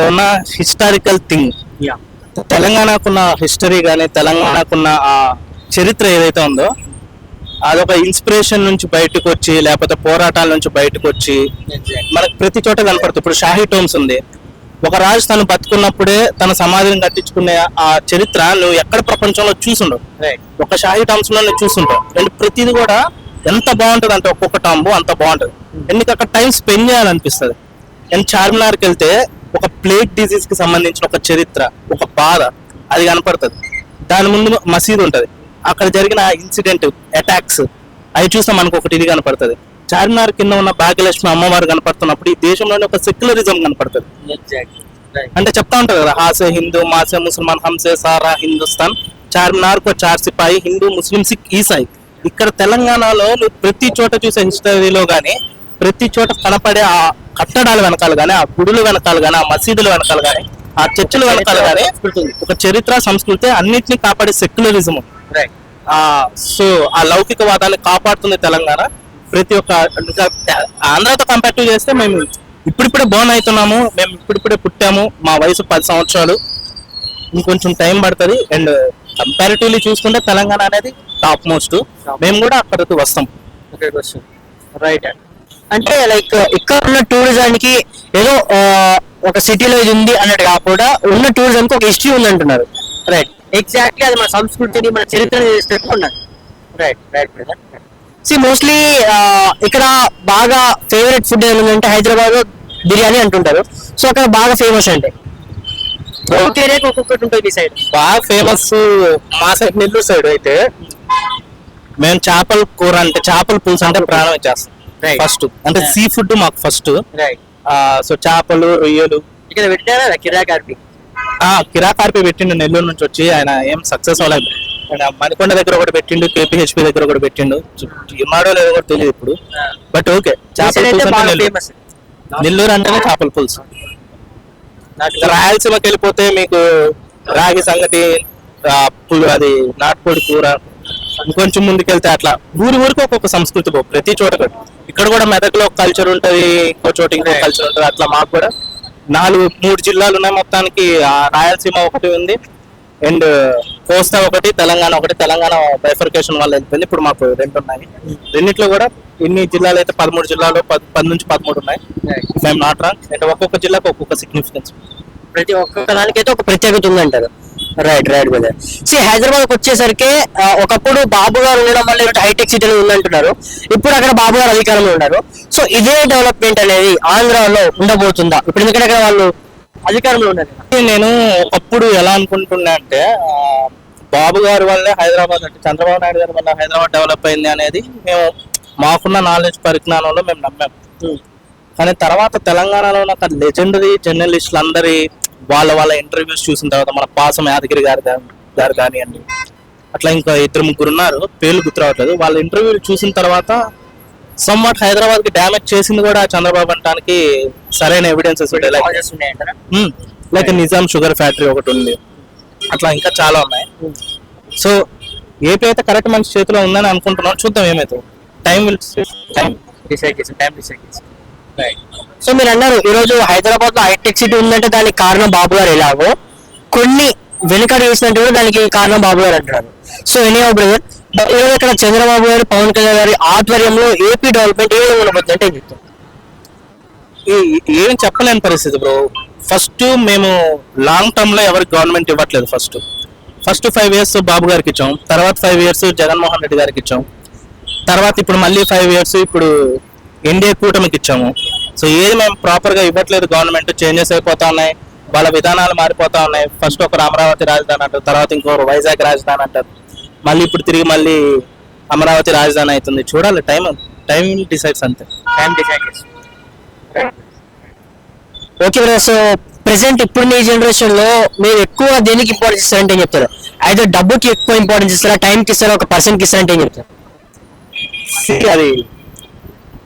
ఉన్న historical thing. తెలంగాణకున్న history కానీ తెలంగాణకున్న ఆ చరిత్ర ఏదైతే ఉందో అదొక ఇన్స్పిరేషన్ నుంచి బయటకు వచ్చి లేకపోతే పోరాటాల నుంచి బయటకు వచ్చి మనకు ప్రతి చోట కనపడుతుంది. ఇప్పుడు షాహీ టోమ్స్ ఉంది. ఒక రాజు తను బతుకున్నప్పుడే తన సమాధిని కట్టించుకునే ఆ చరిత్ర నువ్వు ఎక్కడ ప్రపంచంలో చూసుండవు. ఒక షాహీ టామ్స్ లో నువ్వు చూసుంటావు. అండ్ ప్రతిది కూడా ఎంత బాగుంటది అంటే ఒక్కొక్క టాంబు అంత బాగుంటది. ఎందుకు అక్కడ టైం స్పెండ్ చేయాలనిపిస్తుంది. అండ్ చార్మినార్కి వెళ్తే ఒక ప్లేగ్ డిజీజ్ కి సంబంధించిన ఒక చరిత్ర, ఒక బాధ అది కనపడుతుంది. దాని ముందు మసీదు ఉంటది. అక్కడ జరిగిన ఇన్సిడెంట్, అటాక్స్ అవి చూస్తే మనకు ఒకటి ఇది కనపడుతుంది. చార్మినార్ కింద ఉన్న భాగ్యలక్ష్మి అమ్మవారు కనపడుతున్నప్పుడు ఈ దేశంలోనే ఒక సెక్యులరిజం కనపడుతుంది. అంటే చెప్తా ఉంటారు కదా, హాసే హిందూ మాసే ముసల్మాన్ హంసే సారా హిందుస్థాన్ చార్మినార్ కో చార్ సిపాయి హిందూ ముస్లిం సిక్ ఈసాయి. ఇక్కడ తెలంగాణలో ప్రతి చోట చూసే హిస్టరీలో గానీ ప్రతి చోట కనపడే ఆ కట్టడాల వెనకాల గానీ ఆ గుడుల వెనకాల గానీ ఆ మసీదుల వెనకాల గానీ ఆ చర్చిల వెనకాల గానీ ఒక చరిత్ర సంస్కృతి అన్నిటినీ కాపాడే సెక్యులరిజం. సో ఆ లౌకికవాదాన్ని కాపాడుతుంది తెలంగాణ. ప్రతి ఒక్క ఆంధ్రతో కంపేర్ చేస్తే మేము ఇప్పుడిప్పుడే బోర్న్ అవుతున్నాము, మేము ఇప్పుడిప్పుడే పుట్టాము, మా వయసు 10 సంవత్సరాలు, ఇంకొంచెం టైం పడుతుంది. అండ్ కంపారిటివ్లీ చూసుకుంటే తెలంగాణ అనేది టాప్ మోస్ట్. మేము కూడా అక్కడికి వస్తాం. రైట్. అంటే లైక్ ఇక్కడ ఉన్న టూరిజానికి ఏదో ఒక సిటీలో ఇది ఉంది అన్నట్టు కాకుండా ఉన్న టూరిజంకి ఒక హిస్టరీ ఉంది అంటున్నారు. రైట్, ఎగ్జాక్ట్లీ అది మన సంస్కృతిని మన చరిత్రని చేసినట్టు ఉన్నది. Right right brother. మోస్ట్లీ ఇక్కడ బాగా ఫేవరెట్ ఫుడ్ ఏమంటే హైదరాబాద్ బిర్యానీ అంటుంటారు. సో అక్కడ బాగా ఫేమస్ అంటే ఒక్కొక్కటి ఉంటుంది. ఈ సైడ్ బాగా ఫేమస్ మా సైడ్ నెల్లూరు సైడ్ అయితే మేము చేపల కూర అంటే చేపల పులుసు అంటే ప్రాణం ఇచ్చేస్తాం ఫస్ట్. అంటే సీ ఫుడ్ మాకు ఫస్ట్. సో చేపలు, రొయ్యలు ఇక్కడ పెట్టారా కిరాకార్పి పెట్టిండు నెల్లూరు నుంచి వచ్చి. ఆయన ఏం సక్సెస్ అవ్వలేదు. మణికొండ దగ్గర ఒకటి పెట్టిండు, కేపీహెచ్పి దగ్గర ఒకటి పెట్టిండు. ఏమాడో లేదో కూడా తెలియదు ఇప్పుడు. బట్ ఓకే, చేపల పులుసు నెల్లూరు అంటేనే చేపల పులుసు. రాయలసీమకి వెళ్ళిపోతే మీకు రాగి సంగటి, అది నాటుకోడి కూర. ఇంకొంచెం ముందుకెళ్తే అట్లా ఊరి ఊరికి ఒక్కొక్క సంస్కృతి ప్రతి చోట. ఇక్కడ కూడా మెదక్లో ఒక కల్చర్ ఉంటది, ఇంకో చోట ఇంకో కల్చర్ ఉంటది. అట్లా మాకు కూడా 3 జిల్లాలు ఉన్నాయి మొత్తానికి. రాయలసీమ ఒకటి ఉంది, అండ్ కోస్తా ఒకటి, తెలంగాణ ఒకటి. తెలంగాణ బైఫర్కేషన్ వల్ల వెళ్ళిపోయింది. ఇప్పుడు మాకు 2 ఉన్నాయి. రెండిట్లో కూడా ఎన్ని జిల్లాలు అయితే 13 జిల్లాలు 10 నుంచి 13 ఉన్నాయి. If I'm not wrong. అంటే ఒక్కొక్క జిల్లాకు ఒక్కొక్క సిగ్నిఫికెన్స్, ప్రతి ఒక్కొక్క దానికైతే ఒక ప్రత్యేకత ఉంది అంటారు. Right right brother. హైదరాబాద్ వచ్చేసరికి ఒకప్పుడు బాబు గారు ఉండడం వల్ల హైటెక్ సిటీలో ఉందంటున్నారు. ఇప్పుడు అక్కడ బాబు గారు అధికారంలో ఉన్నారు. సో ఇదే డెవలప్మెంట్ అనేది ఆంధ్రాలో ఉండబోతుందా? ఇప్పుడు ఎందుకంటే అక్కడ వాళ్ళు అధికారంలో ఉన్నారు. నేను ఒకప్పుడు ఎలా అనుకుంటున్నా అంటే బాబు గారి వల్లే హైదరాబాద్ అంటే చంద్రబాబు నాయుడు గారి వల్ల హైదరాబాద్ డెవలప్ అయింది అనేది మేము మాకున్న నాలెడ్జ్ పరిజ్ఞానంలో మేము నమ్మాం. కానీ తర్వాత తెలంగాణలో ఉన్న లెజెండరీ జర్నలిస్టులు అందరి వాళ్ళ ఇంటర్వ్యూస్ చూసిన తర్వాత మన పాసం యాదగిరి గారు కానివ్వండి, అట్లా ఇంకా 2-3 ఉన్నారు, పేర్లు గుర్తురావట్లేదు. వాళ్ళ ఇంటర్వ్యూలు చూసిన తర్వాత సమ్వాట్ హైదరాబాద్ కి డ్యామేజ్ చేసింది కూడా చంద్రబాబు అంటానికి సరైన ఎవిడెన్సెస్ ఉంటాయి. లైక్ నిజాం షుగర్ ఫ్యాక్టరీ ఒకటి ఉంది, అట్లా ఇంకా చాలా ఉన్నాయి. సో ఏపీ అయితే కరెక్ట్ మంచి చేతిలో ఉందని అనుకుంటున్నాం. చూద్దాం ఏమైతే. టైం డిసైడ్ చేసి. సో మీరు అన్నారు ఈరోజు హైదరాబాద్ లో హైటెక్ సిటీ ఉందంటే దానికి కారణం బాబు గారు ఎలాగో, కొన్ని వెనుకడు వేసినట్టు కూడా దానికి కారణం బాబు గారు అంటున్నారు. సో ఎనీహౌ బ్రదర్, ఈరోజు ఇక్కడ చంద్రబాబు గారు, పవన్ కళ్యాణ్ గారి ఆధ్వర్యంలో ఏపీ డెవలప్మెంట్ ఏ విధంగా ఉండబోతుంది అంటే చెప్తాం. ఏం చెప్పలేని పరిస్థితి బ్రో. ఫస్ట్ మేము లాంగ్ టర్మ్ లో ఎవరికి గవర్నమెంట్ ఇవ్వట్లేదు. ఫస్ట్ 5 years బాబు గారికి ఇచ్చాం, తర్వాత 5 years జగన్మోహన్ రెడ్డి గారికి ఇచ్చాం, తర్వాత ఇప్పుడు మళ్ళీ 5 years ఇప్పుడు ఎన్డీఏ కూటమికి ఇచ్చాము. సో ఏది మేము ప్రాపర్ గా ఇవ్వట్లేదు. గవర్నమెంట్ చేంజెస్ అయిపోతా ఉన్నాయి, వాళ్ళ విధానాలు మారిపోతా ఉన్నాయి. ఫస్ట్ ఒక అమరావతి రాజధాని అంటారు, తర్వాత ఇంకొక వైజాగ్ రాజధాని అంటారు, మళ్ళీ ఇప్పుడు తిరిగి మళ్ళీ అమరావతి రాజధాని అవుతుంది. చూడాలి, టైం డిసైడ్స్ అంతే. Okay brother. సో ప్రెసెంట్ ఇప్పుడు ఈ జనరేషన్ లో మీరు ఎక్కువ దేనికి ఇంపార్టెన్స్ ఇస్తారంటే ఏం చెప్తారు? అయితే డబ్బుకి ఎక్కువ ఇంపార్టెన్స్ ఇస్తారా, టైంకి ఇస్తారా, ఒక పర్సన్కి ఇస్తారంటే ఏం చెప్తారు? అది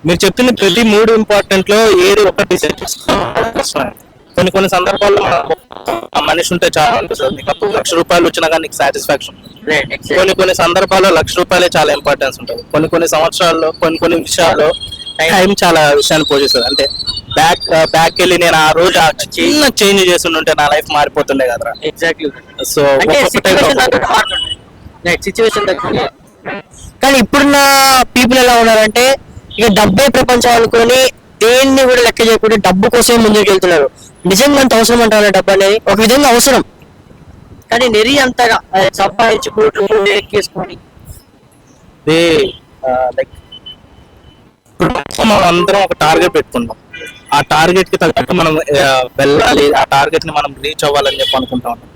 మీరు చెప్పింది ప్రతి 3 ఇంపార్టెంట్ లో ఏది ఒకటి డిసైడ్ చేసుకోవాలి. కొన్ని సందర్భాల్లో మనిషి ఉంటే చాలా అనిపిస్తుంది. నీకు అప్పుడు ₹1,00,000 వచ్చినా కానీ నీకు సాటిస్ఫాక్షన్. కొన్ని సందర్భాల్లో ₹1,00,000 చాలా ఇంపార్టెన్స్ ఉంటుంది. కొన్ని సంవత్సరాల్లో కొన్ని విషయాల్లో టైం చాలా విషయాన్ని పోషిస్తుంది. అంటే బ్యాక్ వెళ్ళి నేను ఆ రోజు ఆ చిన్న చేంజ్ చేస్తుంటే నా లైఫ్ మారిపోతుండే కదరా. ఎగ్జాక్ట్లీ. సో అంటే సిచ్యువేషన్ కానీ ఇప్పుడున్న పీపుల్ ఎలా ఉన్నారంటే ఇక డబ్బే ప్రపంచం అనుకొని దేన్ని కూడా లెక్క చేయకుండా డబ్బు కోసమే ముందుకు వెళ్తున్నారు. నిజంగా అంత అవసరం అంటారు డబ్బు అనేది? ఒక విధంగా అవసరం, కానీ నెరి అంతగా సంపాదించుకుంటూ ఎక్కేసుకొని లైక్ ఇప్పుడు మనం అందరం ఒక టార్గెట్ పెట్టుకుంటాం. ఆ టార్గెట్ కి తగ్గట్టు మనం వెళ్ళాలి, ఆ టార్గెట్ ని మనం రీచ్ అవ్వాలని చెప్పి అనుకుంటా ఉన్నాం.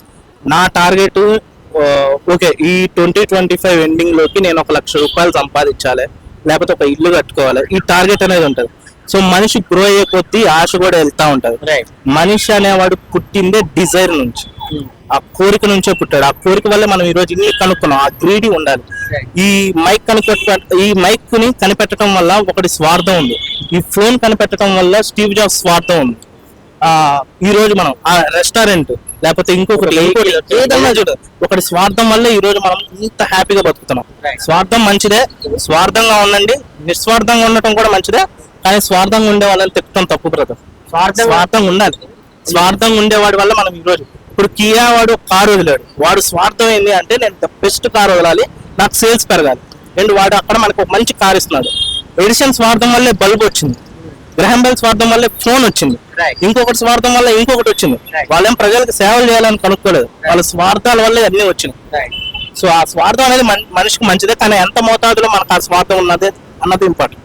నా టార్గెట్ ఓకే, ఈ 2025 ఎండింగ్ లోకి నేను 1 లక్ష రూపాయలు సంపాదించాలి, లేకపోతే ఒక ఇల్లు కట్టుకోవాలి. ఈ టార్గెట్ అనేది ఉంటది. సో మనిషి గ్రో అయ్యే కొద్దీ ఆశ కూడా వెళ్తా ఉంటది. మనిషి అనేవాడు పుట్టిందే డిజైర్ నుంచి, ఆ కోరిక నుంచే పుట్టాడు. ఆ కోరిక వల్ల మనం ఈ రోజు ఇన్ని కనుక్కున్నాం. ఆ గ్రీడీ ఉండాలి. ఈ మైక్ ని కనిపెట్టడం వల్ల ఒకటి స్వార్థం ఉంది. ఈ ఫోన్ కనిపెట్టడం వల్ల స్టీవ్ జాబ్స్ స్వార్థం ఉంది. ఈ రోజు మనం ఆ రెస్టారెంట్ లేకపోతే ఇంకొకటి ఏదన్నా చూడు, ఒకటి స్వార్థం వల్ల ఈ రోజు మనం ఇంత హ్యాపీగా బతుకుతున్నాం. స్వార్థం మంచిదే, స్వార్థంగా ఉండండి. నిస్వార్థంగా ఉండటం కూడా మంచిదే, కానీ స్వార్థంగా ఉండే వాళ్ళని తిట్టడం తప్పు బ్రదర్. స్వార్థంగా ఉండాలి. స్వార్థంగా ఉండేవాడి వల్ల మనం ఈ రోజు ఇప్పుడు కియా వాడు కారు వదిలాడు. వాడు స్వార్థం ఏంటి అంటే నేను బెస్ట్ కార్ వదలాలి, నాకు సేల్స్ పెరగాలి. అండ్ వాడు అక్కడ మనకు ఒక మంచి కార్ ఇస్తున్నాడు. ఎడిషన్ స్వార్థం వల్లే బల్బ్ వచ్చింది, గ్రహం బెల్ స్వార్థం వల్లే ఫోన్ వచ్చింది, ఇంకొకటి స్వార్థం వల్ల ఇంకొకటి వచ్చింది. వాళ్ళేం ప్రజలకు సేవలు చేయాలని కనుక్కోలేదు, వాళ్ళ స్వార్థాల వల్లే అన్ని వచ్చినాయి. సో ఆ స్వార్థం అనేది మనిషికి మంచిదే, కానీ ఎంత మోతాదులో మనకు ఆ స్వార్థం ఉన్నది అన్నది ఇంపార్టెంట్.